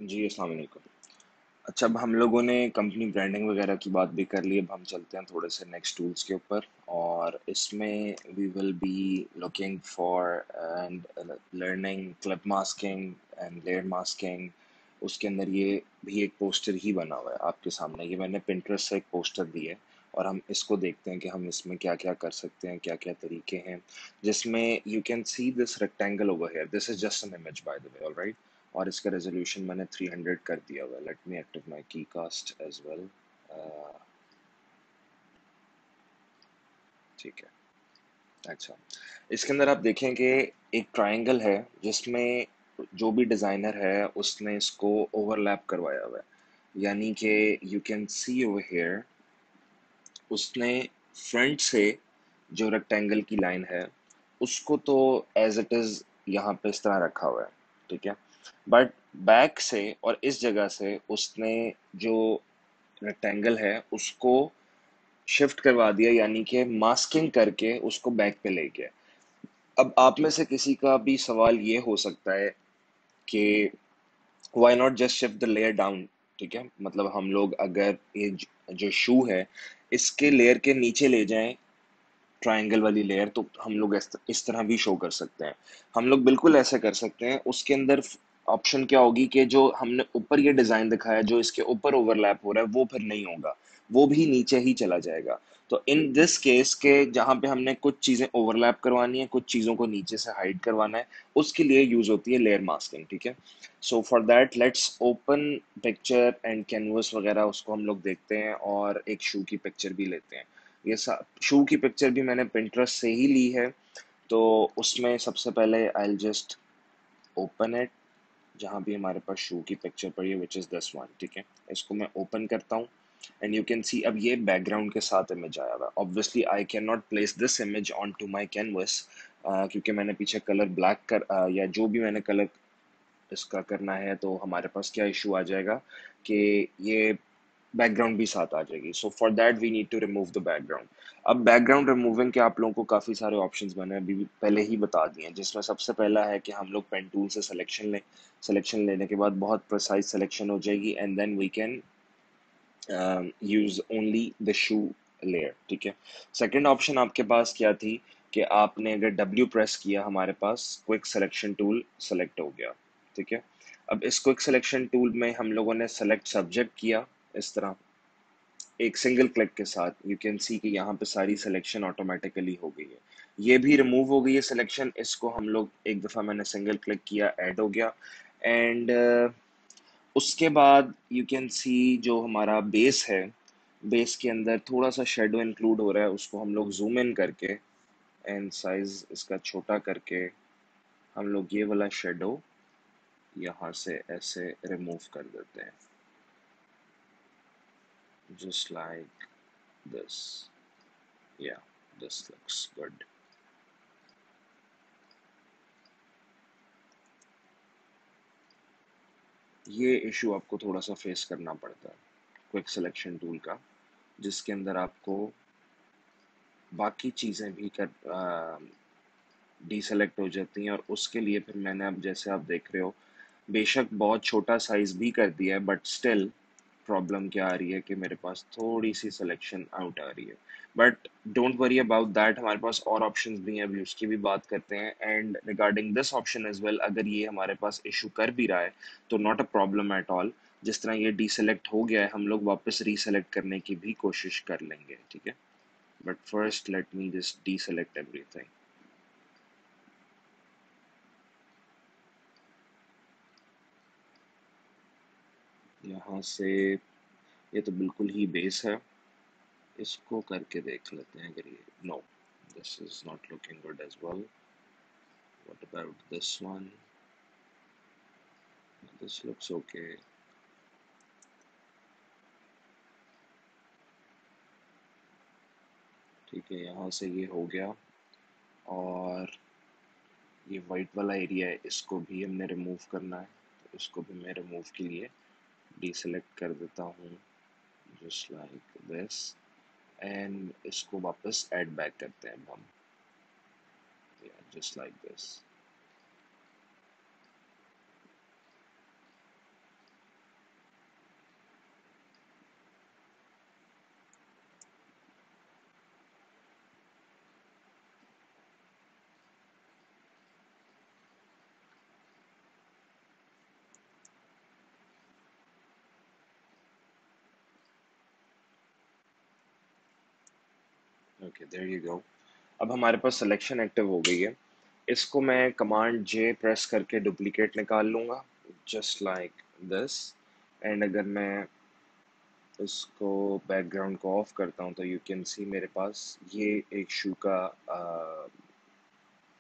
जी, अस्सलाम वालेकुम। अच्छा, अब हम लोगों ने कंपनी ब्रांडिंग वगैरह की बात भी कर ली। अब हम चलते हैं थोड़े से नेक्स्ट टूल्स के ऊपर, और इसमें we will be looking for and learning clip masking and layer masking. उसके अंदर ये भी एक पोस्टर ही बना हुआ है आपके सामने। ये मैंने पिंटरेस्ट से एक पोस्टर दी है, और हम इसको देखते हैं कि हम इसमें क्या क्या कर सकते हैं, क्या क्या तरीके हैं। जिसमें you can see this rectangle over here, this is just an image by the way, alright. और इसका रेजोल्यूशन मैंने 300 कर दिया हुआ है। लेट मी एक्टिव माय की कास्ट एज वेल। ठीक है। अच्छा, इसके अंदर आप देखें कि एक ट्रायंगल है, जिसमें जो भी डिज़ाइनर है उसने इसको ओवरलैप करवाया हुआ है। यानी कि you can see over here, उसने फ्रंट से जो रेक्टेंगल की लाइन है उसको तो एज इट इज़ यहाँ पे इस तरह रखा हुआ है, ठीक है। बट बैक से और इस जगह से उसने जो रेक्टेंगल है उसको शिफ्ट करवा दिया, यानी कि मास्किंग करके उसको बैक पे ले गया। अब आप में से किसी का भी सवाल ये हो सकता है कि why not just shift the layer down. ठीक है, मतलब हम लोग अगर ये जो शू है इसके लेयर के नीचे ले जाएं ट्रायंगल वाली लेयर, तो हम लोग इस तरह भी शो कर सकते हैं। हम लोग बिल्कुल ऐसे कर सकते हैं। उसके अंदर ऑप्शन क्या होगी कि जो हमने ऊपर ये डिजाइन दिखाया, जो इसके ऊपर ओवरलैप हो रहा है वो फिर नहीं होगा, वो भी नीचे ही चला जाएगा। तो इन दिस केस के जहाँ पे हमने कुछ चीजें ओवरलैप करवानी है, कुछ चीजों को नीचे से हाइड करवाना है, उसके लिए यूज होती है लेयर मास्किंग। ठीक है, सो for that let's open picture and canvas वगैरह, उसको हम लोग देखते हैं और एक शू की पिक्चर भी लेते हैं। ये शू की पिक्चर भी मैंने पिंटरेस्ट से ही ली है। तो उसमें सबसे पहले I will just open it, जहाँ भी हमारे पास शू की पिक्चर पड़ी है, विच इज़ दिस वन। ठीक है, इसको मैं ओपन करता हूँ, एंड यू कैन सी अब ये बैकग्राउंड के साथ इमेज आया हुआ है। Obviously I can not place this image on to my canvas, क्योंकि मैंने पीछे कलर ब्लैक कर या जो भी मैंने कलर इसका करना है, तो हमारे पास क्या इशू आ जाएगा कि ये बैकग्राउंड भी साथ आ जाएगी। So for that we need to remove the background. अब बैकग्राउंड रिमूविंग के आप लोगों को काफ़ी सारे ऑप्शंस मैंने अभी पहले ही बता दिए हैं, जिसमें सबसे पहला है कि हम लोग पेन टूल से सिलेक्शन लें। सिलेक्शन लेने के बाद बहुत प्रिसाइज सिलेक्शन हो जाएगी, and then we can use only the shoe layer. ठीक है, सेकेंड ऑप्शन आपके पास क्या थी कि आपने अगर डब्ल्यू प्रेस किया, हमारे पास क्विक सिलेक्शन टूल सेलेक्ट हो गया। ठीक है, अब इस क्विक सिलेक्शन टूल में हम लोगों ने सेलेक्ट सब्जेक्ट किया इस तरह एक सिंगल क्लिक के साथ। यू कैन सी कि यहाँ पे सारी सिलेक्शन ऑटोमेटिकली हो गई है। ये भी रिमूव हो गई है सिलेक्शन। इसको हम लोग एक दफ़ा मैंने सिंगल क्लिक किया, ऐड हो गया। एंड उसके बाद यू कैन सी जो हमारा बेस है, बेस के अंदर थोड़ा सा शेडो इंक्लूड हो रहा है, उसको हम लोग जूम इन करके एंड साइज इसका छोटा करके हम लोग ये वाला शेडो यहाँ से ऐसे रिमूव कर देते हैं, जस्ट लाइक दिस। या दिस लुक्स गुड। ये इशू आपको थोड़ा सा फेस करना पड़ता है क्विक सिलेक्शन टूल का, जिसके अंदर आपको बाकी चीज़ें भी कर डीसेलेक्ट हो जाती हैं। और उसके लिए फिर मैंने अब जैसे आप देख रहे हो, बेशक बहुत छोटा साइज भी कर दिया है, बट स्टिल प्रॉब्लम क्या आ रही है कि मेरे पास थोड़ी सी सिलेक्शन आउट आ रही है। But don't worry about that, हमारे पास और ऑप्शंस भी हैं, अभी उसकी भी बात करते हैं। And regarding this option as well, अगर ये हमारे पास इशू कर भी रहा है तो not a problem at all. जिस तरह ये डीसेलेक्ट हो गया है, हम लोग वापस रीसेलेक्ट करने की भी कोशिश कर लेंगे। ठीक है, but first let me just deselect everything. यहाँ से ये तो बिल्कुल ही बेस है, इसको करके देख लेते हैं। अगर ये no, this is not looking good as well. What about this one? This looks okay. ठीक है, यहाँ से ये हो गया। और ये वाइट वाला एरिया है, इसको भी हमने रिमूव करना है, तो इसको भी मैं रिमूव के लिए डीसेलेक्ट कर देता हूँ, जस्ट लाइक दिस। एंड इसको वापस ऐड बैक करते हैं हम, just like this. Okay, there you go. अब हमारे पास सिलेक्शन एक्टिव हो गई है। इसको मैं कमांड जे प्रेस करके डुप्लीकेट निकाल लूंगा, जस्ट लाइक दिस। एंड अगर मैं इसको बैकग्राउंड को ऑफ करता हूँ तो यू कैन सी मेरे पास ये एक शू का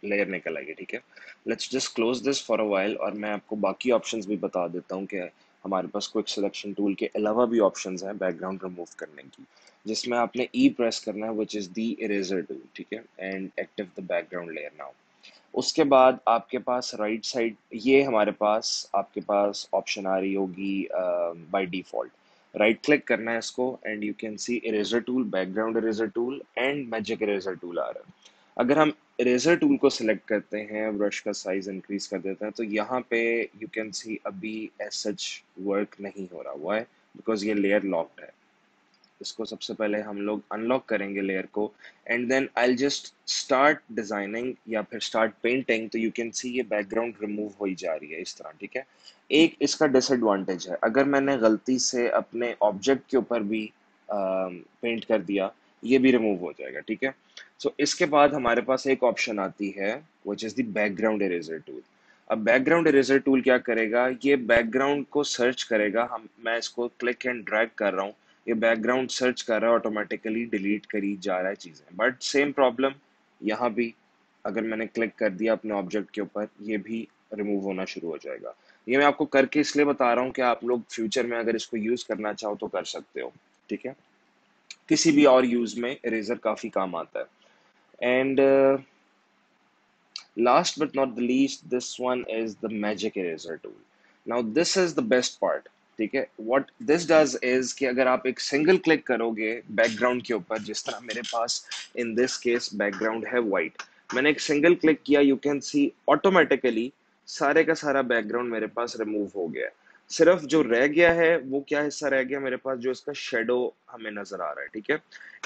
लेयर निकल आएगी, ठीक है। Let's just close this for a while, और मैं आपको बाकी ऑप्शंस भी बता देता हूँ कि हमारे पास क्विक सिलेक्शन टूल के अलावा भी ऑप्शंस हैं बैकग्राउंड रिमूव करने की, जिसमें आपने ई प्रेस करना है which is the eraser tool, ठीक है, and active the background layer now. उसके बाद आपके पास राइट साइड ये हमारे पास आपके पास ऑप्शन आ रही होगी बाय डिफॉल्ट। राइट क्लिक करना है इसको and you can see eraser tool, background eraser tool and magic eraser tool आ रहा है। अगर हम इरेजर टूल को सिलेक्ट करते हैं, ब्रश का साइज इंक्रीज कर देते हैं, तो यहाँ पे यू कैन सी अभी एज सच वर्क नहीं हो रहा हुआ है बिकॉज ये लेयर लॉक्ड है। इसको सबसे पहले हम लोग अनलॉक करेंगे लेयर को, and then I just start designing या फिर स्टार्ट पेंटिंग, तो यू कैन सी ये बैकग्राउंड रिमूव हो ही जा रही है इस तरह, ठीक है। एक इसका डिसएडवांटेज है, अगर मैंने गलती से अपने ऑब्जेक्ट के ऊपर भी पेंट कर दिया, ये भी रिमूव हो जाएगा, ठीक है। सो इसके बाद हमारे पास एक ऑप्शन आती है which is the background eraser tool. अब बैकग्राउंड इरेजर टूल क्या करेगा, ये बैकग्राउंड को सर्च करेगा। हम मैं इसको क्लिक एंड ड्रैग कर रहा हूँ, ये बैकग्राउंड सर्च कर रहा है, ऑटोमेटिकली डिलीट करी जा रहा है चीजें, बट सेम प्रॉब्लम यहाँ भी। अगर मैंने क्लिक कर दिया अपने ऑब्जेक्ट के ऊपर, ये भी रिमूव होना शुरू हो जाएगा। ये मैं आपको करके इसलिए बता रहा हूँ कि आप लोग फ्यूचर में अगर इसको यूज करना चाहो तो कर सकते हो, ठीक है। किसी भी और यूज में इरेजर काफी काम आता है। And last but not the least, this one is the magic eraser tool. Now this is the best part, ठीक है। what this does is कि अगर आप एक सिंगल क्लिक करोगे बैकग्राउंड के ऊपर, जिस तरह मेरे पास इन दिस केस बैकग्राउंड है वाइट, मैंने एक सिंगल क्लिक किया, यू कैन सी ऑटोमेटिकली सारे का सारा बैकग्राउंड मेरे पास रिमूव हो गया है। सिर्फ जो रह गया है वो क्या हिस्सा रह गया मेरे पास, जो इसका शेडो हमें नजर आ रहा है, ठीक है।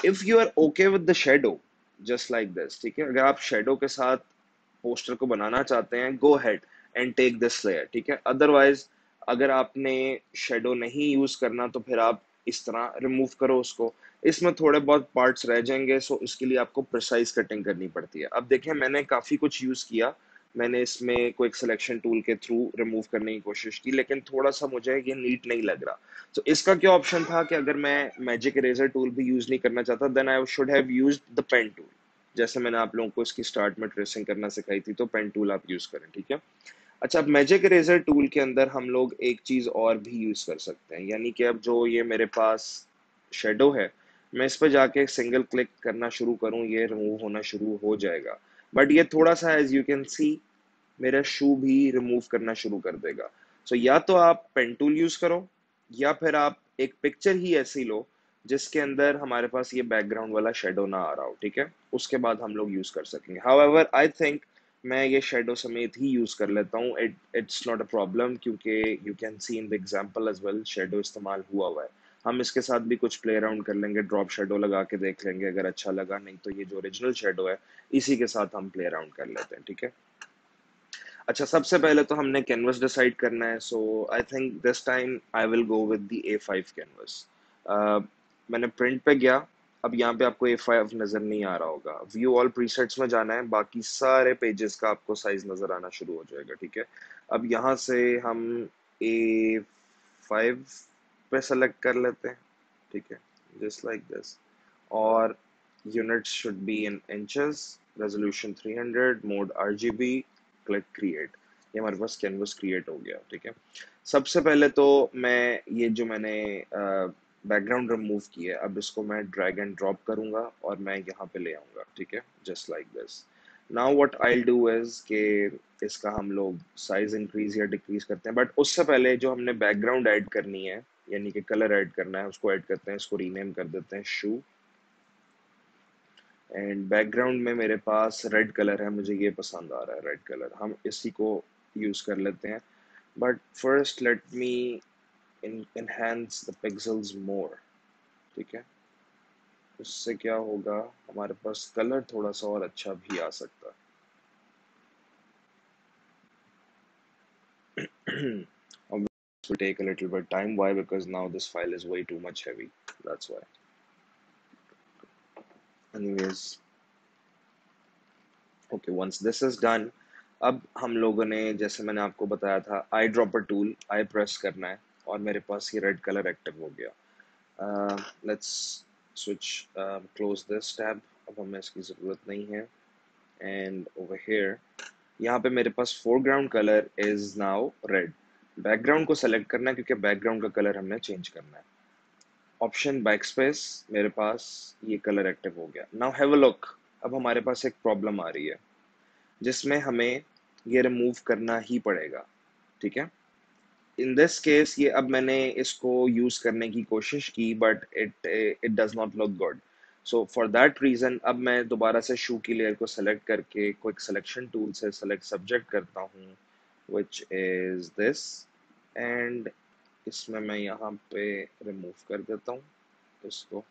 If you are okay with the shadow, just like this, ठीक है, अगर आप शेडो के साथ पोस्टर को बनाना चाहते हैं, go ahead and take this layer, ठीक है। अदरवाइज अगर आपने शेडो नहीं यूज करना तो फिर आप इस तरह रिमूव करो उसको। इसमें थोड़े बहुत पार्ट्स रह जाएंगे, सो इसके लिए आपको प्रिसाइज कटिंग करनी पड़ती है। अब देखें, मैंने काफी कुछ यूज किया, मैंने इसमें क्विक सिलेक्शन टूल के थ्रू रिमूव करने की कोशिश की, लेकिन थोड़ा सा मुझे ये नीट नहीं लग रहा। तो इसका क्या ऑप्शन था कि अगर मैं मैजिक इरेजर टूल भी यूज नहीं करना चाहता, then I should have used the pen tool. जैसे मैंने आप लोगों को इसकी स्टार्ट में ट्रेसिंग करना सिखाई थी, तो पेन टूल आप यूज करें, ठीक है। अच्छा, अब मैजिक इरेजर टूल के अंदर हम लोग एक चीज और भी यूज कर सकते हैं, यानी कि अब जो ये मेरे पास शेडो है, मैं इस पर जाके सिंगल क्लिक करना शुरू करूं, ये रिमूव होना शुरू हो जाएगा। बट ये थोड़ा सा एज यू कैन सी मेरा शू भी रिमूव करना शुरू कर देगा। सो या तो आप पेन टूल यूज करो, या फिर आप एक पिक्चर ही ऐसी लो जिसके अंदर हमारे पास ये बैकग्राउंड वाला शेडो ना आ रहा हो, ठीक है। उसके बाद हम लोग यूज कर सकेंगे। हाउएवर आई थिंक मैं ये शेडो समेत ही यूज कर लेता हूँ, इट्स नॉट अ प्रॉब्लम, क्योंकि you can see in the example as well shadow इस्तेमाल हुआ हुआ है। हम इसके साथ भी कुछ प्ले अराउंड कर लेंगे, ड्रॉप शेडो लगा के देख लेंगे, अगर अच्छा लगा, नहीं तो ये जो ओरिजिनल शेडो है इसी के साथ हम प्ले अराउंड कर लेते हैं, ठीक है। अच्छा, सबसे पहले तो हमने कैनवस डिसाइड करना है, so I think this time I will go with the A5 canvas. मैंने प्रिंट पे गया। अब यहाँ पे आपको A5 नजर नहीं आ रहा होगा, व्यू ऑल प्रीसेट्स में जाना है, बाकी सारे पेजेस का आपको साइज नजर आना शुरू हो जाएगा, ठीक है। अब यहाँ से हम A5 पे सेलेक्ट कर लेते हैं, ठीक है, जस्ट लाइक दिस। और units should be in inches, resolution 300, mode RGB, click create. ये हमारे पास कैनवस क्रिएट हो गया, ठीक है। सबसे पहले तो मैं ये जो मैंने बैकग्राउंड रिमूव की है, अब इसको मैं ड्रैग एंड ड्रॉप करूंगा और मैं यहाँ पे ले आऊंगा, ठीक है, just like this. Now what I do is के इसका हम लोग साइज इंक्रीज या डिक्रीज करते हैं, बट उससे पहले जो हमने बैकग्राउंड ऐड करनी है, यानी कि कलर ऐड करना है, उसको ऐड करते हैं। इसको रीनेम कर देते हैं शू। एंड बैकग्राउंड में मेरे पास रेड कलर है, मुझे ये पसंद आ रहा है रेड कलर, हम इसी को यूज कर लेते हैं। But first let me enhance the pixels more, ठीक है। उससे क्या होगा, हमारे पास कलर थोड़ा सा और अच्छा भी आ सकता है। Obviously will take a little bit time. Why? Because now this file is way too much heavy, that's why. Anyways, okay, once this is done, अब हम लोगों ने, जैसे मैंने आपको बताया था, eyedropper tool, I press करना है और मेरे पास ये रेड कलर एक्टिव हो गया। Let's switch, close this tab, अब हमें इसकी ज़रूरत नहीं है। एंड ओवर हियर, यहाँ पे मेरे पास foreground colour is now red. Background को सेलेक्ट करना है क्योंकि बैकग्राउंड का कलर हमने चेंज करना है। ऑप्शन बैकस्पेस, मेरे पास ये कलर एक्टिव हो गया। नाउ हैव अ लुक, अब हमारे पास एक प्रॉब्लम आ रही है जिसमें हमें ये रिमूव करना ही पड़ेगा, ठीक है। इन दिस केस ये, अब मैंने इसको यूज करने की कोशिश की but it it does not look good. So for that reason अब मैं दोबारा से शू की लेयर को सेलेक्ट करके क्विक सिलेक्शन टूल से सेलेक्ट सब्जेक्ट करता हूँ, विच इज दिस, एंड इसमें मैं यहाँ पे रिमूव कर देता हूँ इसको,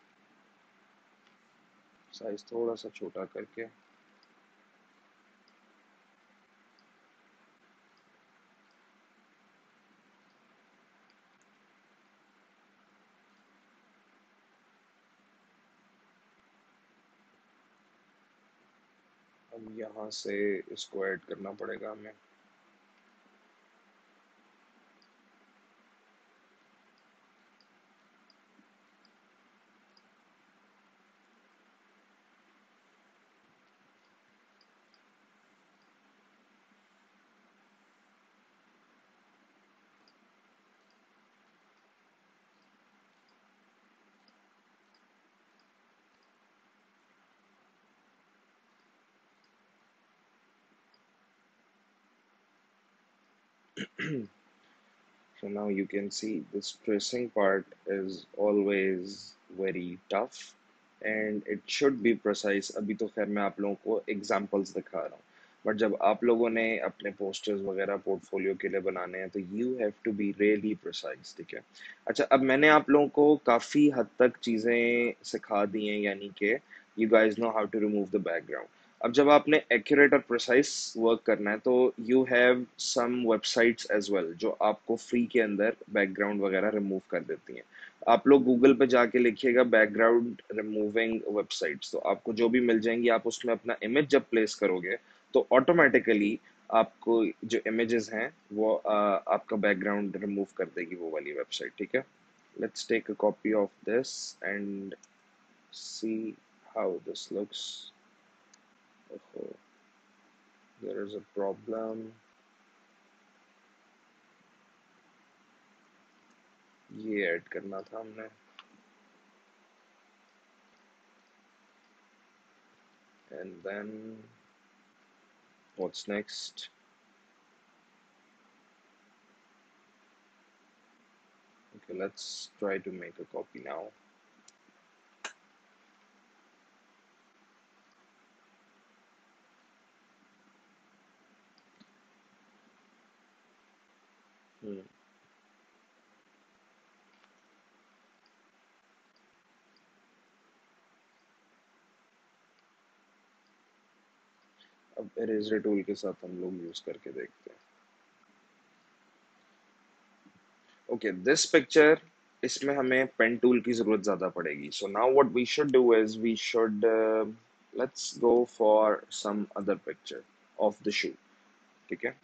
साइज थोड़ा सा छोटा करके। अब यहाँ से इसको ऐड करना पड़ेगा हमें। So now you can see this tracing part is always very tough and it should be precise. अभी तो खैर मैं आप लोगों को examples दिखा रहा हूँ, बट जब आप लोगों ने अपने posters वगैरह पोर्टफोलियो के लिए बनाने हैं तो you have to be really precise, ठीक है। अच्छा, अब मैंने आप लोगों को काफ़ी हद तक चीज़ें सिखा दी हैं, यानी कि you guys know how to remove the background। अब जब आपने एक्यूरेट और प्रिसाइज वर्क करना है तो you have some websites as well जो आपको फ्री के अंदर बैकग्राउंड वगैरह रिमूव कर देती हैं। आप लोग गूगल पे जाके लिखिएगा बैकग्राउंड रिमूविंग वेबसाइट्स, तो आपको जो भी मिल जाएंगी। आप उसमें अपना इमेज जब प्लेस करोगे तो ऑटोमेटिकली आपको जो इमेजेस हैं वो आपका बैकग्राउंड रिमूव कर देगी वो वाली वेबसाइट, ठीक है। Let's take a copy of this and see how this looks. There is a problem, ये ऐड करना था हमने, and then what's next? Okay, let's try to make a copy now. hmm. अब इरेजर टूल के साथ हम लोग use करके देखते हैं। ओके, दिस पिक्चर, इसमें हमें पेन टूल की जरूरत ज्यादा पड़ेगी। So now what we should do is we should let's go for some other picture of the shoe, ठीक है।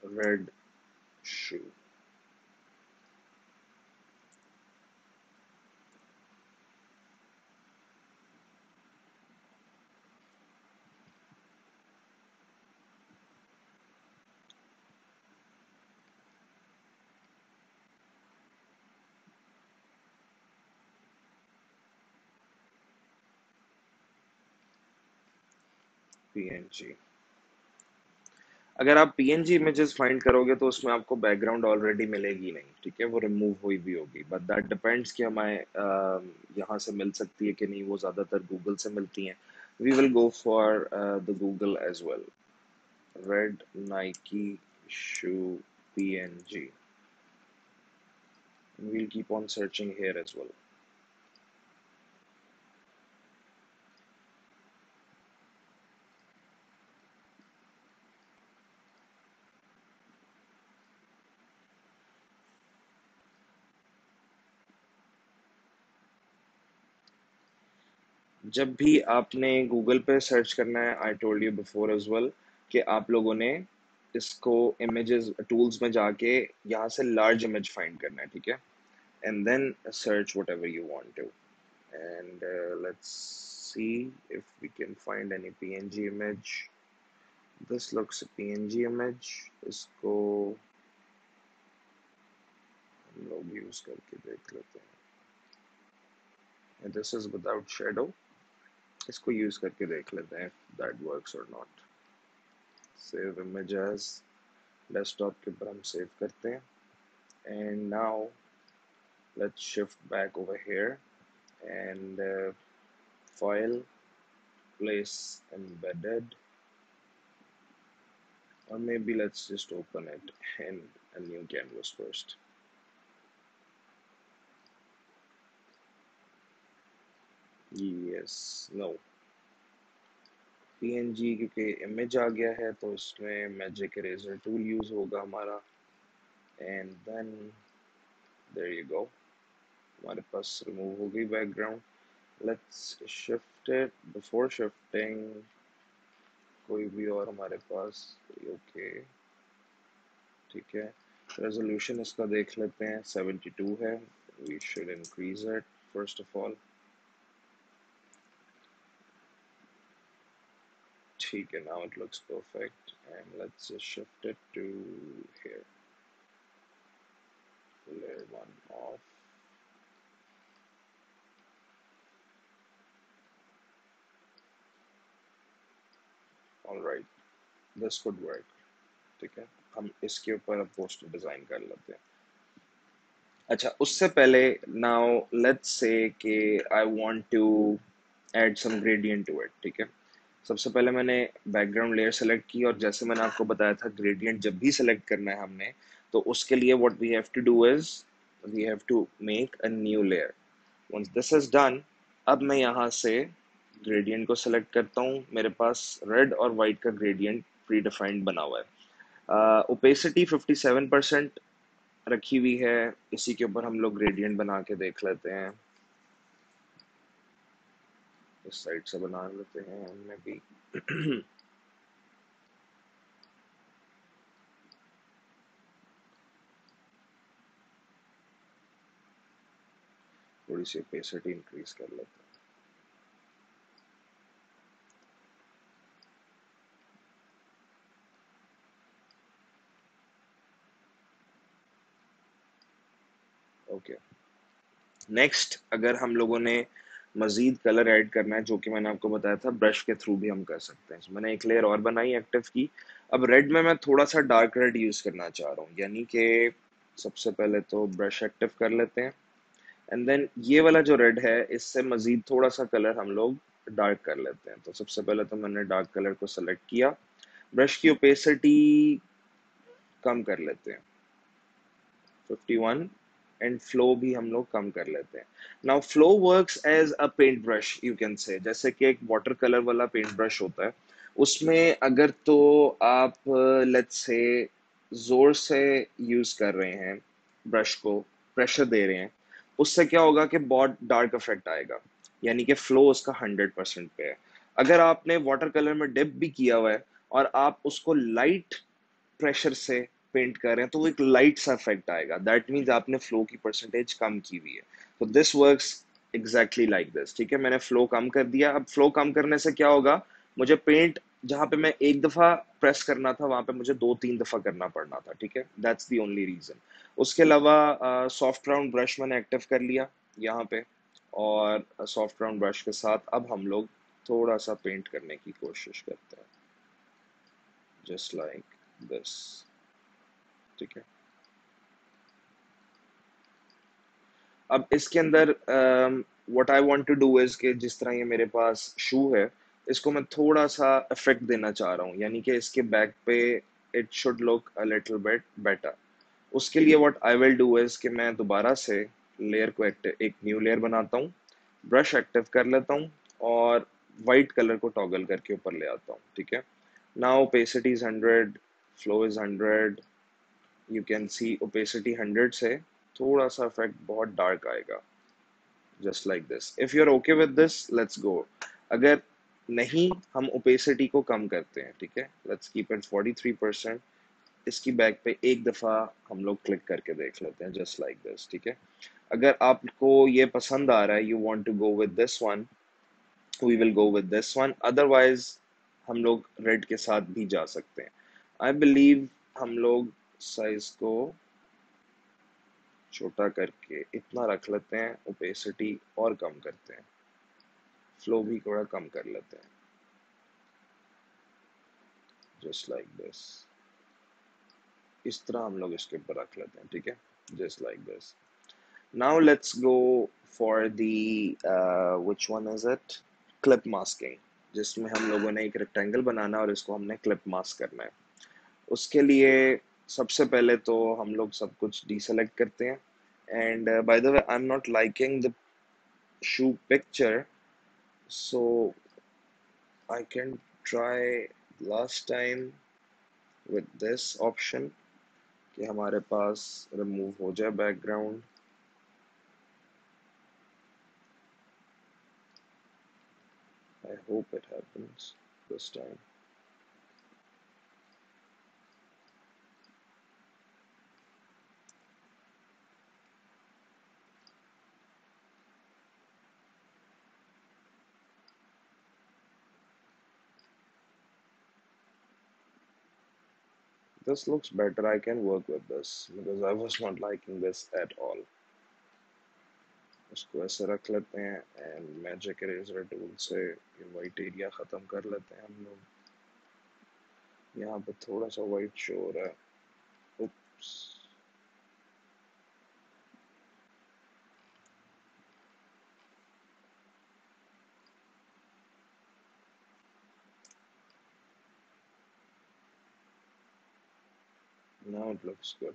Red shoe, PNG. अगर आप पीएनजी इमेजेस फाइंड करोगे तो उसमें आपको बैकग्राउंड ऑलरेडी मिलेगी नहीं, ठीक है, वो रिमूव हुई भी होगी, बट दैट डिपेंड्स कि हमें यहाँ से मिल सकती है कि नहीं। वो ज़्यादातर गूगल से मिलती हैं। We will go for the Google as well. Red Nike shoe PNG, we'll keep on searching here as well. जब भी आपने गूगल पे सर्च करना है, I told you before as well कि आप लोगों ने इसको इमेजेस टूल्स में जाके यहाँ से लार्ज इमेज फाइंड करना है, ठीक है, and then search whatever you want to, and let's see if we can find any PNG image. This looks PNG image. इसको हम लोग यूज करके देख लेते हैं. This is without shadow. इसको यूज करके देख लेते हैं दैट वर्क्स और not. Save image as. Desktop के ऊपर हम सेव करते हैं. And now let's shift back over here and file, place embedded, or maybe let's just open it in a new canvas first. Yes, no, png क्योंकि image आ गया है तो इसमें magic eraser tool यूज होगा हमारा. And then there you go, हमारे पास remove हो गई background. Let's shift it. Before shifting कोई भी और हमारे पास. ओके, ठीक है. रेजोल्यूशन इसका देख लेते हैं. 72 है. We should increase it first of all. ठीक है, now it looks perfect, and let's just shift it to here. Layer 1 off. All right, this could work. ठीक है, हम इसके ऊपर अब पोस्टर डिजाइन कर लेते हैं. अच्छा, उससे पहले नाउ लेट्स से कि I want to add some gradient to it. ठीक है, सबसे पहले मैंने बैकग्राउंड लेयर सेलेक्ट की, और जैसे मैंने आपको बताया था ग्रेडियंट जब भी सेलेक्ट करना है हमने, तो उसके लिए what we have to do is we have to make a new layer. Once this is done, अब मैं यहाँ से ग्रेडियंट को सेलेक्ट करता हूँ. मेरे पास रेड और वाइट का ग्रेडियंट प्री डिफाइंड बना हुआ है. ओपेसिटी 57% रखी हुई है. इसी के ऊपर हम लोग ग्रेडियंट बना के देख लेते हैं. इस साइड से बना लेते हैं हमने भी. थोड़ी सी ओपेसिटी इंक्रीज कर लेते हैं. ओके, नेक्स्ट अगर हम लोगों ने मजीद कलर ऐड करना है, जो कि मैंने आपको बताया था ब्रश के थ्रू भी हम कर सकते हैं. मैंने एक लेयर और बनाई एक्टिव की. अब रेड में मैं थोड़ा सा डार्क रेड यूज करना चाह रहा हूँ, यानी कि सबसे पहले तो ब्रश एक्टिव कर लेते हैं, एंड देन ये वाला जो रेड है इससे मजीद थोड़ा सा कलर हम लोग डार्क कर लेते हैं. तो सबसे पहले तो मैंने डार्क कलर को सेलेक्ट किया. ब्रश की ओपेसिटी कम कर लेते हैं 51, एंड फ्लो भी हम लोग कम कर लेते हैं. Now flow works as a paint brush, you can say, जैसे कि एक वाटर कलर वाला पेंट ब्रश होता है. उसमें अगर तो आप लेट्स से जोर से यूज कर रहे हैं ब्रश को, प्रेशर दे रहे हैं, उससे क्या होगा कि बहुत डार्क इफेक्ट आएगा, यानी कि फ्लो उसका 100% पे है. अगर आपने वाटर कलर में डिप भी किया हुआ है और आप उसको लाइट प्रेशर से पेंट कर रहे हैं, तो वो एक लाइट सा इफेक्ट आएगा. दैट मीन्स आपने फ्लो की परसेंटेज कम की हुई है. तो this works exactly like this. ठीक है, मैंने फ्लो कम कर दिया. अब फ्लो कम करने से क्या होगा, मुझे पेंट जहां पे मैं एक दफा प्रेस करना था वहां पे मुझे 2-3 दफा करना पड़ना था. ठीक है, दैट्स द ओनली रीजन. उसके अलावा सॉफ्ट राउंड ब्रश मैंने एक्टिव कर लिया यहाँ पे, और सॉफ्ट राउंड ब्रश के साथ अब हम लोग थोड़ा सा पेंट करने की कोशिश करते हैं, जस्ट लाइक दिस. ठीक है, अब इसके अंदर what I want to do is कि जिस तरह ये मेरे पास शू है, इसको मैं थोड़ा सा इफेक्ट देना चाह रहा हूँ, यानी कि इसके बैक पे it should look a little bit better. उसके लिए what I will do is कि मैं दोबारा से लेयर को एक न्यू लेयर बनाता हूँ, ब्रश एक्टिव कर लेता हूँ, और वाइट कलर को टॉगल करके ऊपर ले आता हूँ. ठीक है, now opacity is 100, flow is 100. You can see opacity 100 से थोड़ा सा इफेक्ट बहुत डार्क आएगा. Just like this. If you are okay with this, let's go. अगर नहीं, हम ओपेसिटी को कम करते हैं, ठीक है। Let's keep it 43%। इसकी बैक पे एक दफा हम लोग क्लिक करके देख लेते हैं, जस्ट लाइक दिस, ठीक है। अगर आपको ये पसंद आ रहा है, you want to go with this one, we will go with this one. Otherwise हम लोग रेड के साथ भी जा सकते हैं। आई बिलीव हम लोग साइज को छोटा करके इतना रख लेते हैं, ओपेसिटी और कम करते हैं, फ्लो भी थोड़ा कम कर लेते हैं, जस्ट लाइक दिस। इस तरह हम लोग इसके ऊपर रख लेते हैं, ठीक है, just like this. Now let's go for the which one is it, clip masking, जिसमें हम लोगों ने एक रेक्टेंगल बनाना है और इसको हमने क्लिप मास्क करना है। उसके लिए सबसे पहले तो हम लोग सब कुछ डीसेलेक्ट करते हैं। And by the way, I am not liking the shoe picture, so I can try last time with this option कि हमारे पास रिमूव हो जाए background. I hope it happens this time. This looks better. I can work with this because I was not liking this at all. इसको ऐसे रख लेते हैं and magic eraser tool से ये वाइट एरिया ख़त्म कर लेते हैं हम लोग। यहाँ पे थोड़ा सा वाइट शो हो रहा है, उप्स। Now it looks good.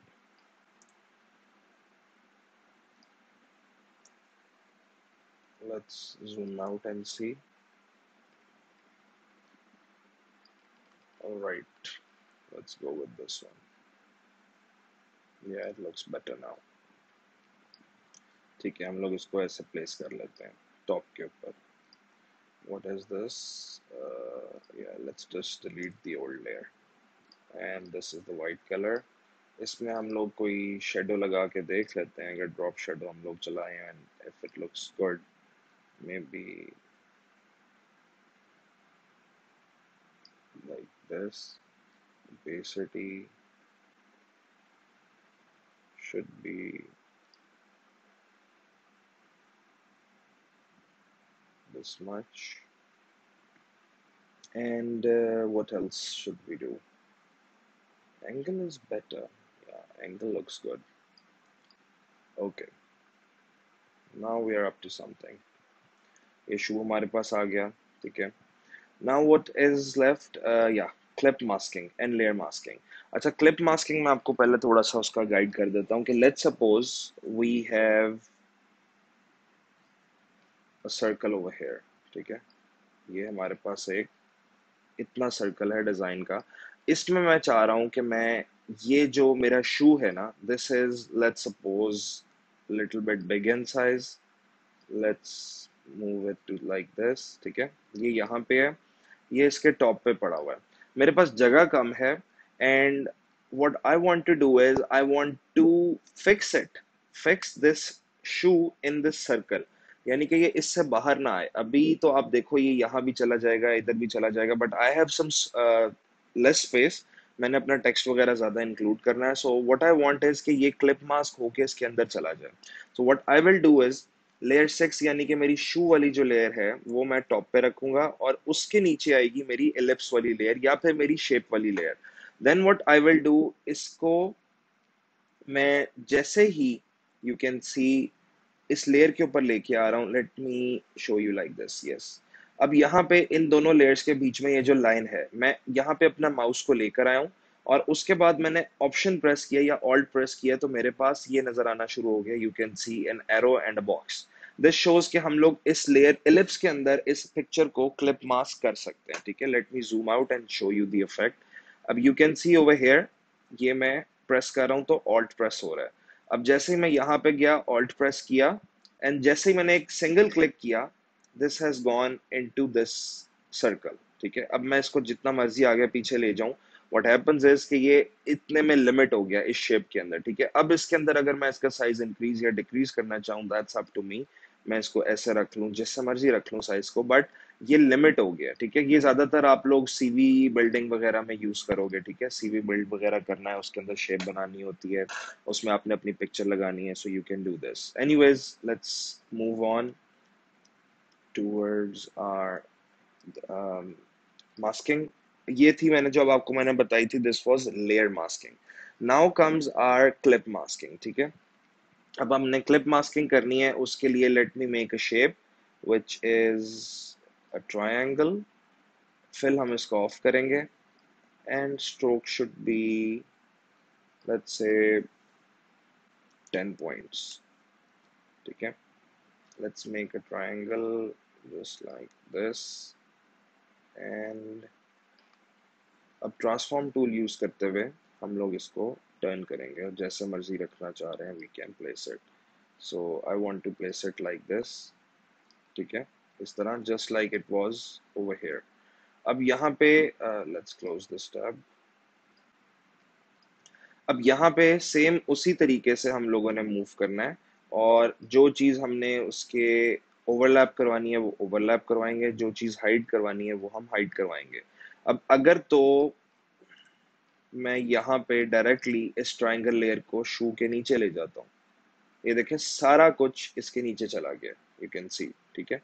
Let's zoom out and see. All right, let's go with this one. Yeah, it looks better now. ठीक है, हम लोग इसको ऐसे प्लेस कर लेते हैं टॉप के ऊपर। What is this? Yeah, let's just delete the old layer. And this is the white color. इसमें हम लोग कोई शेडो लगा के देख लेते हैं, अगर ड्रॉप शेडो हम लोग चलाएं and if it looks good, maybe like this. Opacity should be this much. And what else should we do? Angle is better. Yeah, angle looks good. Okay, now we are up to something. ये शू हमारे पास आ गया, ठीक है। Now what is left? Yeah, clip masking and layer masking. अच्छा, clip masking में आपको पहले थोड़ा सा उसका गाइड कर देता हूँ कि let's suppose we have a circle over here, ठीक है। ये हमारे पास एक इतना सर्कल है डिजाइन का। इसमें मैं चाह रहा हूँ कि मैं ये जो मेरा शू है ना, this is let's suppose little bit big in size, let's move it to like this, ठीक है। ये यहाँ पे है, ये इसके टॉप पे पड़ा हुआ है, मेरे पास जगह कम है। And what I want to do is I want to fix this shoe in this circle, यानी कि ये इससे बाहर ना आए। अभी तो आप देखो ये यहाँ भी चला जाएगा, इधर भी चला जाएगा, but I have some less space, मैंने अपना टेक्स्ट वगैरह ज्यादा इंक्लूड करना है। So what I want is कि ये क्लिप मास्क होके इसके अंदर चला जाए। So what I will do is layer 6, यानी कि मेरी शू वाली जो लेयर है वो मैं टॉप पे रखूंगा और उसके नीचे आएगी मेरी एलिप्स वाली लेयर या फिर मेरी शेप वाली layer. Then what I will do, इसको मैं जैसे ही यू कैन सी इस लेयर के ऊपर लेके आ रहा हूँ, let me show you like this, yes. अब यहाँ पे इन दोनों लेयर्स के बीच में ये जो लाइन है, मैं यहाँ पे अपना माउस को लेकर आया हूँ और उसके बाद मैंने ऑप्शन प्रेस किया या ऑल्ट प्रेस किया तो मेरे पास ये नजर आना शुरू हो गया, you can see an arrow and a box. This shows कि हम लोग इस लेयर एलिप्स के अंदर इस पिक्चर को क्लिप मास्क कर सकते हैं, ठीक है। Let me zoom out and show you the effect. अब you can see over here, ये मैं प्रेस कर रहा हूँ तो ऑल्ट प्रेस हो रहा है। अब जैसे ही मैं यहाँ पे गया, ऑल्ट प्रेस किया एंड जैसे ही मैंने एक सिंगल क्लिक किया, this has gone into this circle, ठीक है। अब मैं इसको जितना मर्जी आगे पीछे ले जाऊं, व्हाट हैपेंस इज कि ये इतने में लिमिट हो गया इस शेप के अंदर, ठीक है। अब इसके अंदर अगर मैं इसका साइज इंक्रीज या डिक्रीज करना चाहूँ, दैट्स अप टू मी। मैं इसको ऐसे रख लूं, जिससे मर्जी रख लूं साइज को, बट ये लिमिट हो गया, ठीक है। ये ज्यादातर आप लोग सीवी बिल्डिंग वगैरह में यूज करोगे, ठीक है। सीवी बिल्ड वगैरह करना है, उसके अंदर शेप बनानी होती है, उसमें आपने अपनी पिक्चर लगानी है, so you can do this. Anyways, let's move on towards our masking. ये थी मैंने जो अब आपको मैंने बताई थी, this was layer masking. Now comes our clip masking, ठीक है। अब हमने क्लिप मास्किंग करनी है, उसके लिए let me make a shape which is a triangle. Fill हम इसको ऑफ करेंगे and stroke should be, let's say 10 points, ठीक है। Let's make a triangle just like this. And अब ट्रांसफॉर्म टूल यूज करते हुए हम लोग इसको टर्न करेंगे, और जैसे मर्जी रखना चाह रहे हैं we can place it. So I want to place it like this, ठीक है, इस तरह, just like it was over here. अब यहाँ पे लेट्स क्लोज दिस टैब। अब यहाँ पे सेम उसी तरीके से हम लोगों ने मूव करना है, और जो चीज हमने उसके ओवरलैप करवानी है वो ओवरलैप करवाएंगे, जो चीज हाइड करवानी है वो हम हाइड करवाएंगे। अब अगर तो मैं यहाँ पे डायरेक्टली इस ट्रायंगल लेयर को शू के नीचे ले जाता हूँ, ये देखें सारा कुछ इसके नीचे चला गया, यू कैन सी, ठीक है।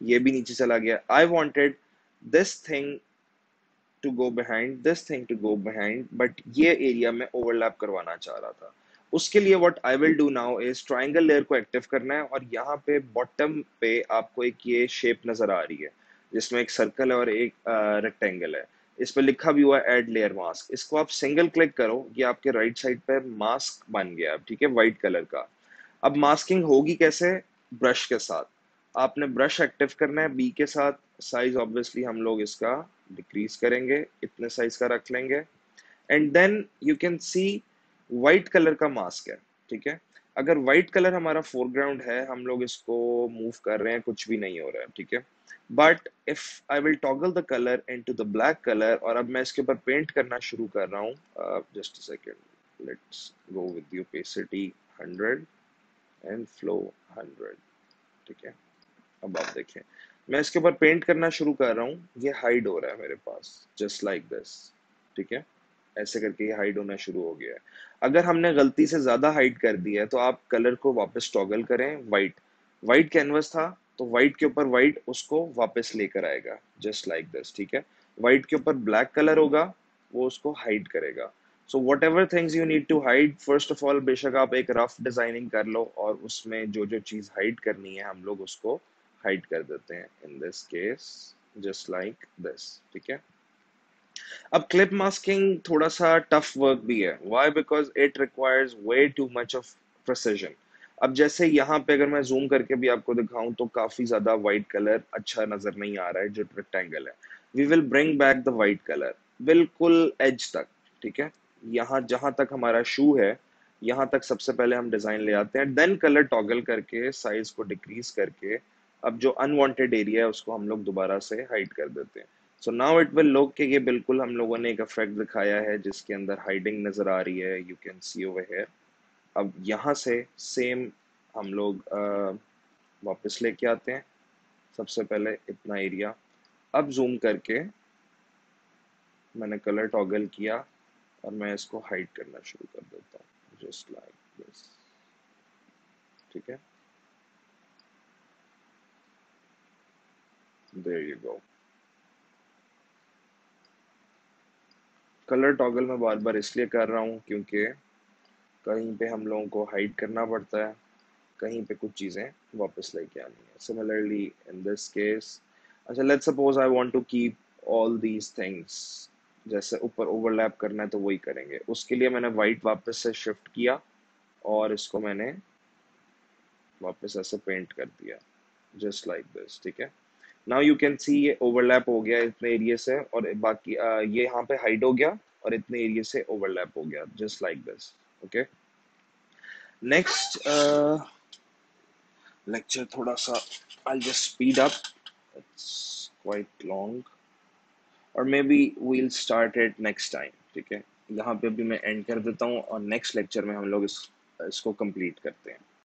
ये भी नीचे चला गया। I wanted this thing to go behind, this thing to go behind, but ये एरिया में ओवरलैप करवाना चाह रहा था। उसके लिए what I will do now is triangle layer को एक्टिव करना है, और यहाँ पे बॉटम पे आपको एक ये शेप नजर आ रही है, जिसमें एक सर्कल है और एक रेक्टेंगल है। इस पे लिखा भी हुआ है ऐड लेयर मास्क। इसको आप सिंगल क्लिक करो, ये आपके राइट साइड पे मास्क बन गया, ठीक है, व्हाइट कलर का। अब मास्किंग होगी कैसे? ब्रश के साथ। आपने ब्रश एक्टिव करना है बी के साथ। साइज ऑब्वियसली हम लोग इसका डिक्रीज करेंगे, इतने साइज का रख लेंगे, and then you can see white colour का मास्क है, ठीक है। अगर व्हाइट कलर हमारा फोरग्राउंड है, हम लोग इसको मूव कर रहे हैं, कुछ भी नहीं हो रहा है, ठीक है। But if I will toggle the colour into the black colour, और अब मैं इसके ऊपर पेंट करना शुरू कर रहा हूँ, just a second, let's go with the opacity 100 and flow 100, ठीक है। अब आप देखें, मैं इसके ऊपर पेंट करना शुरू कर रहा हूँ, ये हाइड हो रहा है मेरे पास, जस्ट लाइक दिस, ठीक है। ऐसे करके ये हाइड होना शुरू हो गया है। अगर हमने गलती से ज्यादा हाइड कर दिया है, तो आप कलर को वापस टॉगल करें। वाइट, वाइट कैनवस था तो वाइट के ऊपर वाइट उसको वापस लेकर आएगा, जस्ट लाइक दिस, ठीक है। वाइट के ऊपर ब्लैक कलर होगा, वो उसको हाइड करेगा। So whatever things you need to hide, first of all बेशक आप एक रफ डिजाइनिंग कर लो, और उसमें जो जो चीज हाइड करनी है हम लोग उसको हाइड कर देते हैं, इन this case just like this, ठीक है। अब क्लिप मास्किंग थोड़ा सा टफ वर्क भी है। Why? Because it requires way too much of precision. अब जैसे यहाँ पे अगर मैं जूम करके भी आपको दिखाऊं, तो काफी ज्यादा व्हाइट कलर अच्छा नजर नहीं आ रहा है जो रेक्टेंगल है। We will bring back the white colour बिल्कुल एज तक, ठीक है। यहाँ जहां तक हमारा शू है, यहाँ तक सबसे पहले हम डिजाइन ले आते हैं, देन कलर टॉगल करके साइज को डिक्रीज करके अब जो अनवांटेड एरिया है उसको हम लोग दोबारा से हाइड कर देते हैं। So now it will look कि ये बिल्कुल हम लोगों ने एक इफेक्ट दिखाया है जिसके अंदर हाइडिंग नजर आ रही है, you can see over here. अब यहाँ से सेम हम लोग वापस लेके आते हैं, सबसे पहले इतना एरिया। अब जूम करके मैंने कलर टॉगल किया, और मैं इसको हाइड करना शुरू कर देता हूँ, जस्ट लाइक दिस, ठीक है। There you go. Colour toggle मैं बार बार इसलिए कर रहा हूँ क्योंकि कहीं पे हम लोगों को हाइड करना पड़ता है, कहीं पे कुछ चीजें वापस लेके आनी है। सिमिलरली इन दिस केस, अच्छा let's suppose I want to keep all these things, जैसे ऊपर ओवरलैप करना है तो वही करेंगे। उसके लिए मैंने वाइट वापस से शिफ्ट किया, और इसको मैंने वापस ऐसे पेंट कर दिया, जस्ट लाइक दिस, ठीक है। नाउ यू कैन सी ये ओवरलैप हो गया इतने एरिया से, और बाकी ये यहाँ पे हाइड हो गया, और इतने एरिया से ओवरलैप हो गया, just like this, okay. Next lecture थोड़ा सा I'll just speed up. It's quite long. और may be we'll start it next time. ठीक है, यहाँ पे भी मैं एंड कर देता हूँ और नेक्स्ट लेक्चर में हम लोग इसको कंप्लीट करते हैं.